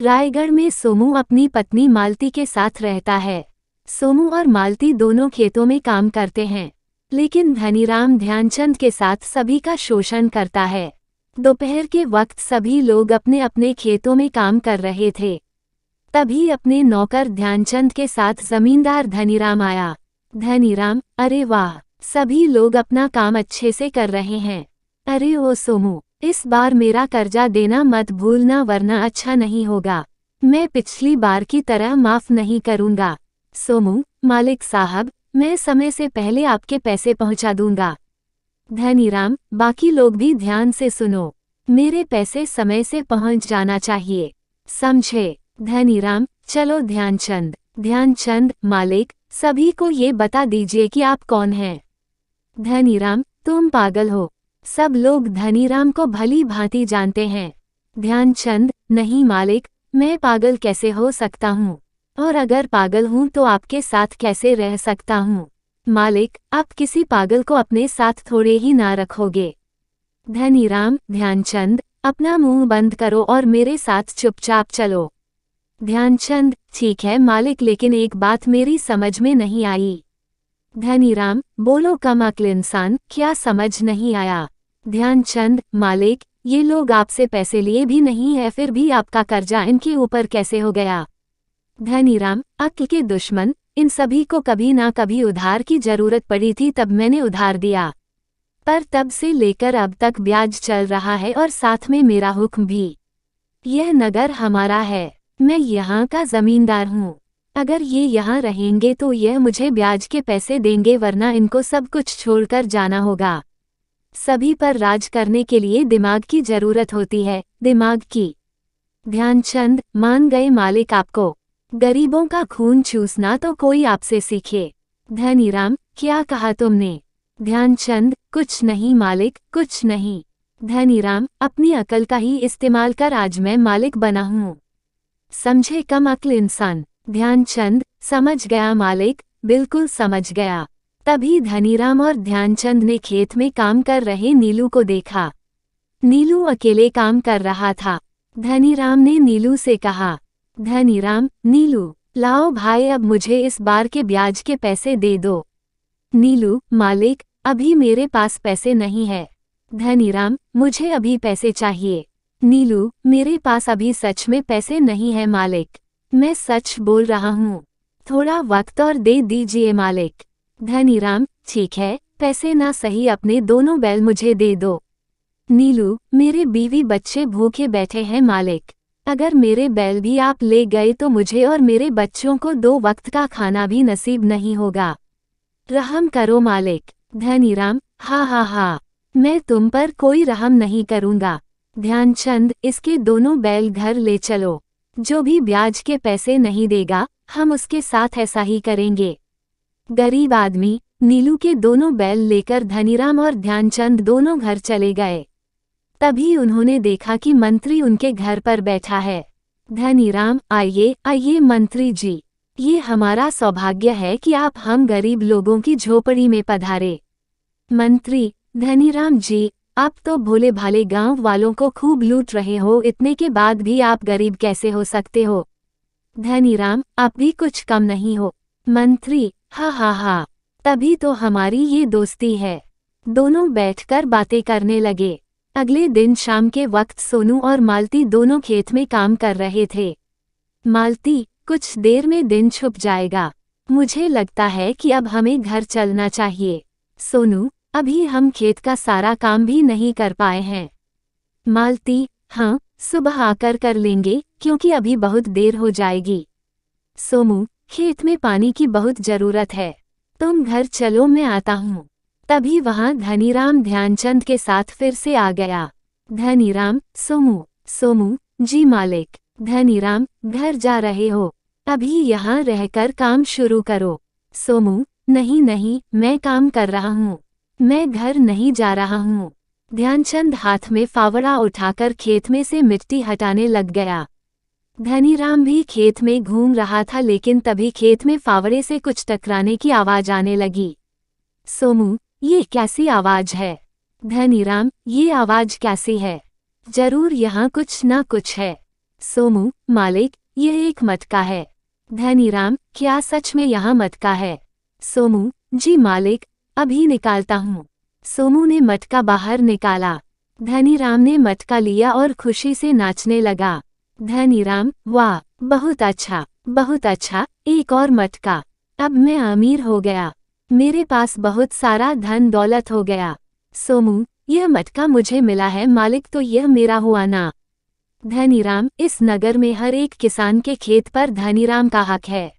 रायगढ़ में सोमू अपनी पत्नी मालती के साथ रहता है। सोमू और मालती दोनों खेतों में काम करते हैं, लेकिन धनीराम ध्यानचंद के साथ सभी का शोषण करता है। दोपहर के वक्त सभी लोग अपने अपने खेतों में काम कर रहे थे। तभी अपने नौकर ध्यानचंद के साथ जमींदार धनीराम आया। धनीराम, अरे वाह, सभी लोग अपना काम अच्छे से कर रहे हैं। अरे ओ सोमू, इस बार मेरा कर्जा देना मत भूलना वरना अच्छा नहीं होगा। मैं पिछली बार की तरह माफ नहीं करूंगा। सोमू, मालिक साहब, मैं समय से पहले आपके पैसे पहुंचा दूंगा। धनीराम, बाकी लोग भी ध्यान से सुनो, मेरे पैसे समय से पहुंच जाना चाहिए, समझे? धनीराम, चलो ध्यानचंद। ध्यानचंद, मालिक, सभी को ये बता दीजिए कि आप कौन हैं। धनीराम, तुम पागल हो, सब लोग धनीराम को भली भांति जानते हैं। ध्यानचंद, नहीं मालिक, मैं पागल कैसे हो सकता हूँ, और अगर पागल हूँ तो आपके साथ कैसे रह सकता हूँ? मालिक, आप किसी पागल को अपने साथ थोड़े ही ना रखोगे। धनीराम, ध्यानचंद, अपना मुंह बंद करो और मेरे साथ चुपचाप चलो। ध्यानचंद, ठीक है मालिक, लेकिन एक बात मेरी समझ में नहीं आई। धनीराम, बोलो कम अक्ल इंसान, क्या समझ नहीं आया? ध्यानचंद, मालिक, ये लोग आपसे पैसे लिए भी नहीं है, फिर भी आपका कर्जा इनके ऊपर कैसे हो गया? धनीराम, अक्ल के दुश्मन, इन सभी को कभी ना कभी उधार की जरूरत पड़ी थी, तब मैंने उधार दिया, पर तब से लेकर अब तक ब्याज चल रहा है और साथ में मेरा हुक्म भी। यह नगर हमारा है, मैं यहाँ का जमींदार हूँ। अगर ये यहाँ रहेंगे तो यह मुझे ब्याज के पैसे देंगे, वरना इनको सब कुछ छोड़कर जाना होगा। सभी पर राज करने के लिए दिमाग की जरूरत होती है, दिमाग की। ध्यानचंद, मान गए मालिक आपको। गरीबों का खून चूसना तो कोई आपसे सीखे। धनीराम, क्या कहा तुमने? ध्यानचंद, कुछ नहीं मालिक, कुछ नहीं। धनीराम, अपनी अकल का ही इस्तेमाल कर आज मैं मालिक बना हूँ, समझे कम अक्ल इंसान? ध्यानचंद, समझ गया मालिक, बिल्कुल समझ गया। तभी धनीराम और ध्यानचंद ने खेत में काम कर रहे नीलू को देखा। नीलू अकेले काम कर रहा था। धनीराम ने नीलू से कहा, धनीराम, नीलू, लाओ भाई, अब मुझे इस बार के ब्याज के पैसे दे दो। नीलू, मालिक, अभी मेरे पास पैसे नहीं है। धनीराम, मुझे अभी पैसे चाहिए। नीलू, मेरे पास अभी सच में पैसे नहीं है मालिक, मैं सच बोल रहा हूँ, थोड़ा वक्त और दे दीजिए मालिक। धनीराम, ठीक है, पैसे ना सही अपने दोनों बैल मुझे दे दो। नीलू, मेरे बीवी बच्चे भूखे बैठे हैं मालिक, अगर मेरे बैल भी आप ले गए तो मुझे और मेरे बच्चों को 2 वक्त का खाना भी नसीब नहीं होगा, रहम करो मालिक। धनीराम, हा हा हा, मैं तुम पर कोई रहम नहीं करूँगा। ध्यानचंद, इसके दोनों बैल घर ले चलो, जो भी ब्याज के पैसे नहीं देगा हम उसके साथ ऐसा ही करेंगे। गरीब आदमी नीलू के दोनों बैल लेकर धनीराम और ध्यानचंद दोनों घर चले गए। तभी उन्होंने देखा कि मंत्री उनके घर पर बैठा है। धनीराम, आइए आइए मंत्री जी, ये हमारा सौभाग्य है कि आप हम गरीब लोगों की झोपड़ी में पधारे। मंत्री, धनीराम जी, आप तो भोले भाले गांव वालों को खूब लूट रहे हो, इतने के बाद भी आप गरीब कैसे हो सकते हो? धनीराम, आप भी कुछ कम नहीं हो। मंत्री, हा हा हा, तभी तो हमारी ये दोस्ती है। दोनों बैठकर बातें करने लगे। अगले दिन शाम के वक्त सोनू और मालती दोनों खेत में काम कर रहे थे। मालती, कुछ देर में दिन छुप जाएगा, मुझे लगता है कि अब हमें घर चलना चाहिए। सोनू, अभी हम खेत का सारा काम भी नहीं कर पाए हैं। मालती, हाँ, सुबह आकर कर लेंगे क्योंकि अभी बहुत देर हो जाएगी। सोमू, खेत में पानी की बहुत जरूरत है, तुम घर चलो मैं आता हूँ। तभी वहाँ धनीराम ध्यानचंद के साथ फिर से आ गया। धनीराम, सोमू, सोमू, जी मालिक। धनीराम, घर जा रहे हो? अभी यहाँ रहकर काम शुरू करो। सोमू, नहीं नहीं, मैं काम कर रहा हूँ, मैं घर नहीं जा रहा हूँ। ध्यानचंद हाथ में फावड़ा उठाकर खेत में से मिट्टी हटाने लग गया। धनीराम भी खेत में घूम रहा था, लेकिन तभी खेत में फावड़े से कुछ टकराने की आवाज आने लगी। सोमू, ये कैसी आवाज है? धनीराम, ये आवाज कैसी है? जरूर यहाँ कुछ ना कुछ है। सोमू, मालिक, यह एक मटका है। धनीराम, क्या सच में यहाँ मटका है? सोमू, जी मालिक, अभी निकालता हूँ। सोमू ने मटका बाहर निकाला। धनीराम ने मटका लिया और खुशी से नाचने लगा। धनीराम, वाह, बहुत अच्छा, बहुत अच्छा, एक और मटका। अब मैं अमीर हो गया। मेरे पास बहुत सारा धन दौलत हो गया। सोमू, यह मटका मुझे मिला है मालिक, तो यह मेरा हुआ ना? धनीराम, इस नगर में हर एक किसान के खेत पर धनीराम का हक है।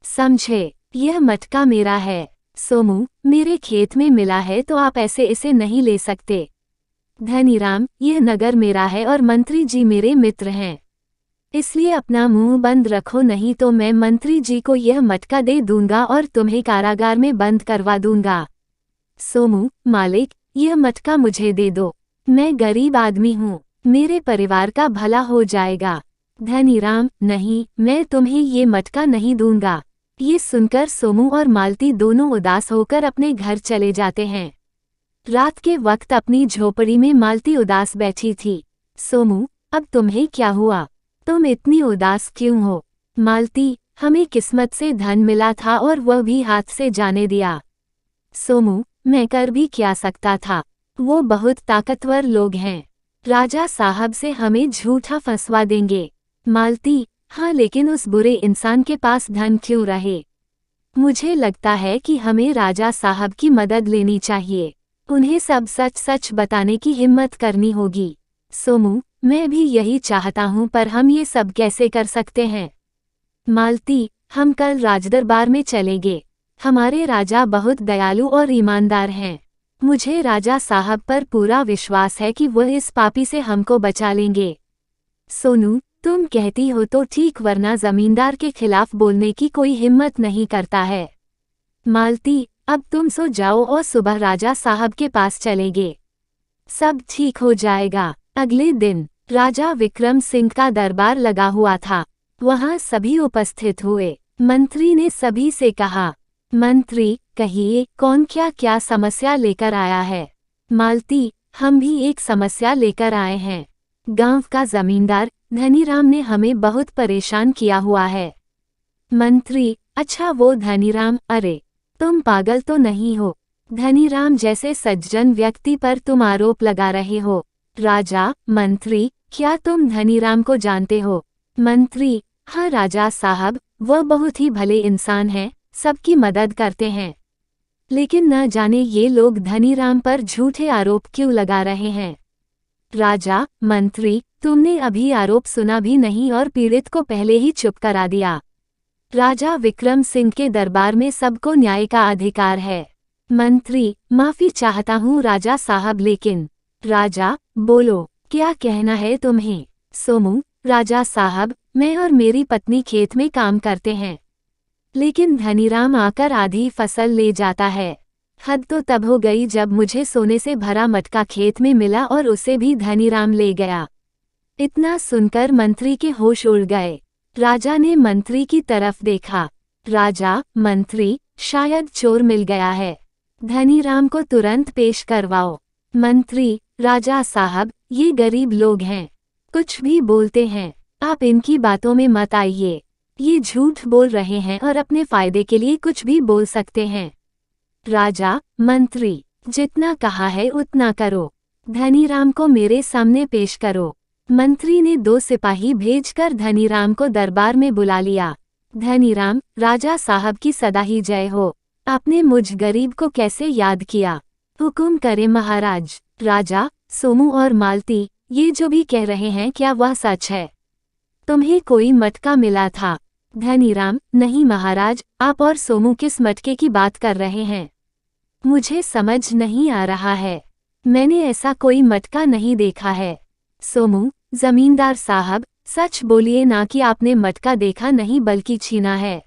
समझे? यह मटका मेरा है। सोमू, मेरे खेत में मिला है तो आप ऐसे इसे नहीं ले सकते। धनीराम, यह नगर मेरा है और मंत्री जी मेरे मित्र हैं, इसलिए अपना मुंह बंद रखो, नहीं तो मैं मंत्री जी को यह मटका दे दूंगा और तुम्हें कारागार में बंद करवा दूंगा। सोमू, मालिक, यह मटका मुझे दे दो। मैं गरीब आदमी हूँ, मेरे परिवार का भला हो जाएगा। धनीराम, नहीं, मैं तुम्हें ये मटका नहीं दूंगा। ये सुनकर सोमू और मालती दोनों उदास होकर अपने घर चले जाते हैं। रात के वक्त अपनी झोपड़ी में मालती उदास बैठी थी। सोमू, अब तुम्हें क्या हुआ? तुम इतनी उदास क्यों हो? मालती, हमें किस्मत से धन मिला था और वह भी हाथ से जाने दिया। सोमू, मैं कर भी क्या सकता था, वो बहुत ताकतवर लोग हैं। राजा साहब से हमें झूठा फंसवा देंगे। मालती, हाँ, लेकिन उस बुरे इंसान के पास धन क्यों रहे? मुझे लगता है कि हमें राजा साहब की मदद लेनी चाहिए। उन्हें सब सच सच बताने की हिम्मत करनी होगी। सोमू, मैं भी यही चाहता हूँ, पर हम ये सब कैसे कर सकते हैं? मालती, हम कल राजदरबार में चलेंगे। हमारे राजा बहुत दयालु और ईमानदार हैं। मुझे राजा साहब पर पूरा विश्वास है कि वह इस पापी से हमको बचा लेंगे। सोनू, तुम कहती हो तो ठीक, वरना जमींदार के खिलाफ बोलने की कोई हिम्मत नहीं करता है। मालती, अब तुम सो जाओ और सुबह राजा साहब के पास चलेंगे, सब ठीक हो जाएगा। अगले दिन राजा विक्रम सिंह का दरबार लगा हुआ था। वहां सभी उपस्थित हुए। मंत्री ने सभी से कहा, मंत्री, कहिए, कौन क्या क्या समस्या लेकर आया है? मालती, हम भी एक समस्या लेकर आए हैं। गांव का जमींदार धनीराम ने हमें बहुत परेशान किया हुआ है। मंत्री, अच्छा, वो धनीराम? अरे, तुम पागल तो नहीं हो? धनीराम जैसे सज्जन व्यक्ति पर तुम आरोप लगा रहे हो। राजा, मंत्री, क्या तुम धनीराम को जानते हो? मंत्री, हाँ राजा साहब, वह बहुत ही भले इंसान हैं, सबकी मदद करते हैं। लेकिन न जाने ये लोग धनीराम पर झूठे आरोप क्यों लगा रहे हैं। राजा, मंत्री, तुमने अभी आरोप सुना भी नहीं और पीड़ित को पहले ही चुप करा दिया। राजा विक्रम सिंह के दरबार में सबको न्याय का अधिकार है। मंत्री, माफी चाहता हूँ राजा साहब, लेकिन। राजा, बोलो, क्या कहना है तुम्हें? सोमू, राजा साहब, मैं और मेरी पत्नी खेत में काम करते हैं, लेकिन धनीराम आकर आधी फसल ले जाता है। हद तो तब हो गई जब मुझे सोने से भरा मटका खेत में मिला और उसे भी धनीराम ले गया। इतना सुनकर मंत्री के होश उड़ गए। राजा ने मंत्री की तरफ देखा। राजा, मंत्री, शायद चोर मिल गया है, धनीराम को तुरंत पेश करवाओ। मंत्री, राजा साहब, ये गरीब लोग हैं, कुछ भी बोलते हैं, आप इनकी बातों में मत आइए। ये झूठ बोल रहे हैं और अपने फायदे के लिए कुछ भी बोल सकते हैं। राजा, मंत्री, जितना कहा है उतना करो, धनीराम को मेरे सामने पेश करो। मंत्री ने 2 सिपाही भेजकर धनीराम को दरबार में बुला लिया। धनीराम, राजा साहब की सदा ही जय हो। आपने मुझ गरीब को कैसे याद किया? हुकुम करे महाराज। राजा, सोमू और मालती, ये जो भी कह रहे हैं क्या वह सच है? तुम्हें कोई मटका मिला था? धनीराम, नहीं महाराज, आप और सोमू किस मटके की बात कर रहे हैं? मुझे समझ नहीं आ रहा है, मैंने ऐसा कोई मटका नहीं देखा है। सोमू, जमींदार साहब, सच बोलिए ना कि आपने मटका देखा नहीं बल्कि छीना है।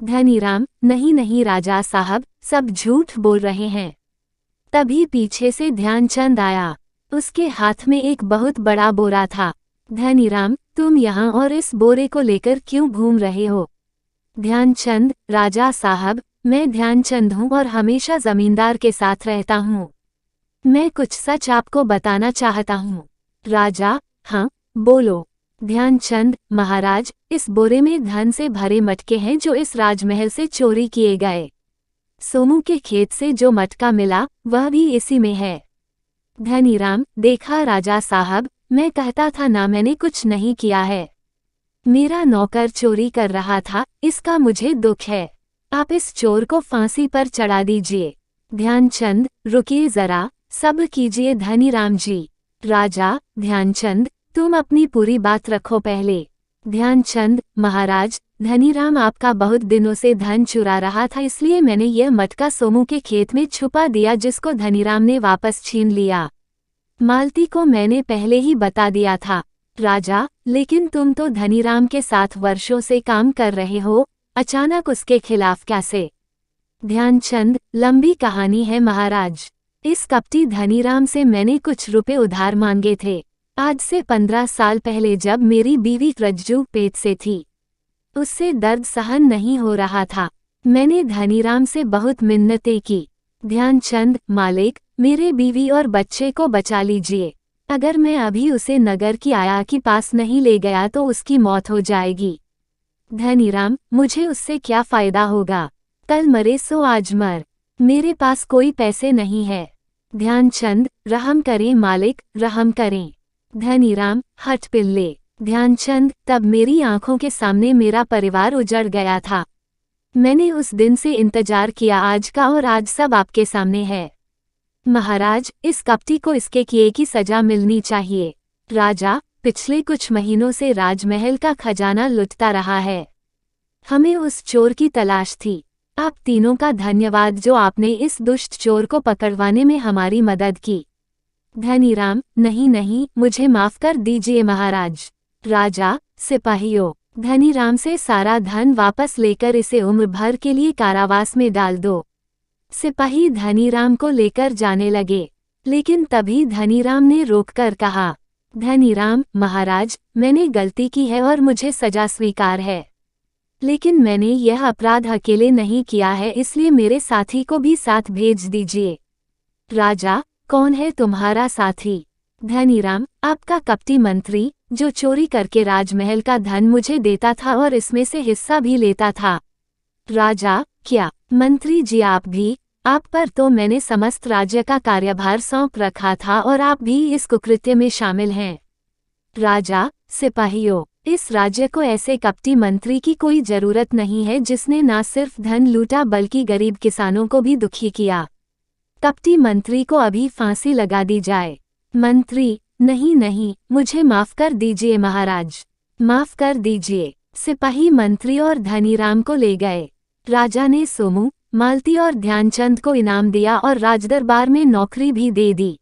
धनीराम, नहीं नहीं राजा साहब, सब झूठ बोल रहे हैं। तभी पीछे से ध्यानचंद आया। उसके हाथ में एक बहुत बड़ा बोरा था। धनीराम, तुम यहाँ और इस बोरे को लेकर क्यों घूम रहे हो? ध्यानचंद, राजा साहब, मैं ध्यानचंद हूँ और हमेशा जमींदार के साथ रहता हूँ। मैं कुछ सच आपको बताना चाहता हूँ। राजा, हाँ, बोलो। ध्यानचंद, महाराज, इस बोरे में धन से भरे मटके हैं जो इस राजमहल से चोरी किए गए। सोमू के खेत से जो मटका मिला वह भी इसी में है। धनीराम, देखा राजा साहब, मैं कहता था ना, मैंने कुछ नहीं किया है। मेरा नौकर चोरी कर रहा था, इसका मुझे दुख है। आप इस चोर को फांसी पर चढ़ा दीजिए। ध्यानचंद, रुकिए जरा, सब्र कीजिए धनीराम जी। राजा, ध्यानचंद, तुम अपनी पूरी बात रखो पहले। ध्यानचंद, महाराज, धनीराम आपका बहुत दिनों से धन चुरा रहा था, इसलिए मैंने यह मटका सोमू के खेत में छुपा दिया, जिसको धनीराम ने वापस छीन लिया। मालती को मैंने पहले ही बता दिया था। राजा, लेकिन तुम तो धनीराम के साथ वर्षों से काम कर रहे हो, अचानक उसके खिलाफ कैसे? ध्यानचंद, लंबी कहानी है महाराज। इस कपटी धनीराम से मैंने कुछ रुपए उधार मांगे थे। आज से 15 साल पहले, जब मेरी बीवी रज्जू पेट से थी। उससे दर्द सहन नहीं हो रहा था। मैंने धनीराम से बहुत मिन्नतें की। ध्यानचंद, मालिक, मेरे बीवी और बच्चे को बचा लीजिए। अगर मैं अभी उसे नगर की आया के पास नहीं ले गया तो उसकी मौत हो जाएगी। धनीराम, मुझे उससे क्या फायदा होगा? कल मरे सो आज मर। मेरे पास कोई पैसे नहीं है। ध्यानचंद, रहम करें मालिक, रहम करें। धनीराम, हट पिल्ले। ध्यानचंद, तब मेरी आंखों के सामने मेरा परिवार उजड़ गया था। मैंने उस दिन से इंतजार किया आज का, और आज सब आपके सामने है। महाराज, इस कपटी को इसके किए की सजा मिलनी चाहिए। राजा, पिछले कुछ महीनों से राजमहल का खजाना लुटता रहा है। हमें उस चोर की तलाश थी। आप तीनों का धन्यवाद जो आपने इस दुष्ट चोर को पकड़वाने में हमारी मदद की। धनीराम, नहीं नहीं, मुझे माफ कर दीजिए महाराज। राजा, सिपाहियों, धनीराम से सारा धन वापस लेकर इसे उम्र भर के लिए कारावास में डाल दो। सिपाही धनीराम को लेकर जाने लगे, लेकिन तभी धनीराम ने रोककर कहा, धनीराम, महाराज, मैंने गलती की है और मुझे सजा स्वीकार है। लेकिन मैंने यह अपराध अकेले नहीं किया है, इसलिए मेरे साथी को भी साथ भेज दीजिए। राजा, कौन है तुम्हारा साथी? धनीराम, आपका कपटी मंत्री, जो चोरी करके राजमहल का धन मुझे देता था और इसमें से हिस्सा भी लेता था। राजा, क्या मंत्री जी आप भी? आप पर तो मैंने समस्त राज्य का कार्यभार सौंप रखा था और आप भी इस कुकृत्य में शामिल हैं। राजा, सिपाहियों, इस राज्य को ऐसे कपटी मंत्री की कोई जरूरत नहीं है जिसने न सिर्फ धन लूटा बल्कि गरीब किसानों को भी दुखी किया। कपटी मंत्री को अभी फांसी लगा दी जाए। मंत्री, नहीं नहीं, मुझे माफ कर दीजिए महाराज, माफ कर दीजिए। सिपाही मंत्री और धनीराम को ले गए। राजा ने सोमू, मालती और ध्यानचंद को इनाम दिया और राजदरबार में नौकरी भी दे दी।